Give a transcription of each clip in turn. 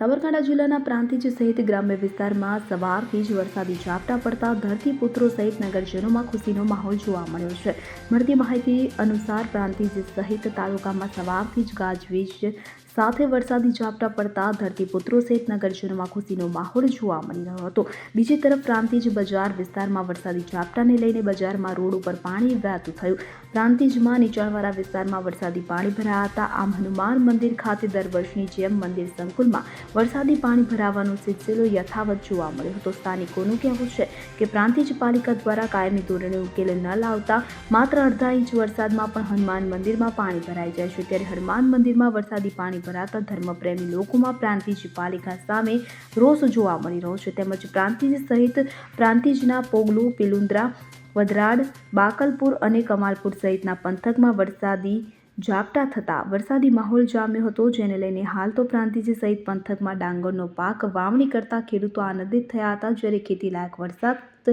સાબરકાંઠા જિલ્લાના પ્રાંતિજ સહિત ગ્રામ્ય વિસ્તારમાં સવારથી જ વરસાદી ઝાપટા પડતા ધરતીપુત્રો સહિત નગરજનોમાં ખુશીનો માહોલ જોવા મળ્યો છે. મળતી માહિતી અનુસાર પ્રાંતિજ સહિત તાલુકામાં સવારથી જ ગાજવીજ સાથે વરસાદી ઝાપટા પડતા ધરતીપુત્રો સહિત નગરજનોમાં ખુશીનો માહોલ જોવા મળી રહ્યો હતો. બીજી તરફ પ્રાંતિજ બજાર વિસ્તારમાં વરસાદી ઝાપટાને લઈને બજારમાં રોડ ઉપર પાણી વહેતું થયું. પ્રાંતિજમાં નીચાણવાળા વિસ્તારમાં વરસાદી પાણી ભરાયા હતા. આમ હનુમાન મંદિર ખાતે દર વર્ષની જેમ મંદિર સંકુલમાં વરસાદી પાણી ભરાવાનો સિલસિલો યથાવત જોવા મળ્યો હતો. સ્થાનિકોનું કહેવું છે કે પ્રાંતિજ પાલિકા દ્વારા કાયમી ધોરણે ઉકેલ ન લાવતા માત્ર અડધા ઇંચ વરસાદમાં પણ હનુમાન મંદિરમાં પાણી ભરાઈ જાય છે. ત્યારે હનુમાન મંદિરમાં વરસાદી પાણી ભરાતા ધર્મપ્રેમી લોકોમાં પ્રાંતિજ પાલિકા સામે રોષ જોવા મળી રહ્યો છે. તેમજ પ્રાંતિજ સહિત પ્રાંતિજના પોગલુ, પિલુન્દ્રા, વડરાડ, બાકલપુર અને કમાલપુર સહિતના પંથકમાં વરસાદી ઝાપટા થતા વરસાદી માહોલ જામ્યો હતો. જેને લઈને હાલ તો પ્રાંતિજ સહિત પંથકમાં ડાંગરનો પાક વાવણી કરતા ખેડૂતો આનંદિત થયા હતા. જ્યારે ખેતીલાયક વરસાદ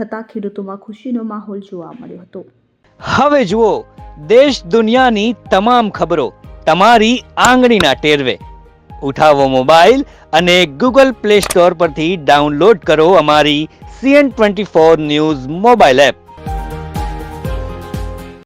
થતા ખેડૂતોમાં ખુશીનો માહોલ જોવા મળ્યો હતો. હવે જુઓ દેશ દુનિયાની તમામ ખબરો તમારી આંગળીના ટેરવે. ઉઠાવો મોબાઈલ અને Google Play Store પરથી ડાઉનલોડ કરો અમારી CN24 ન્યૂઝ મોબાઈલ એપ.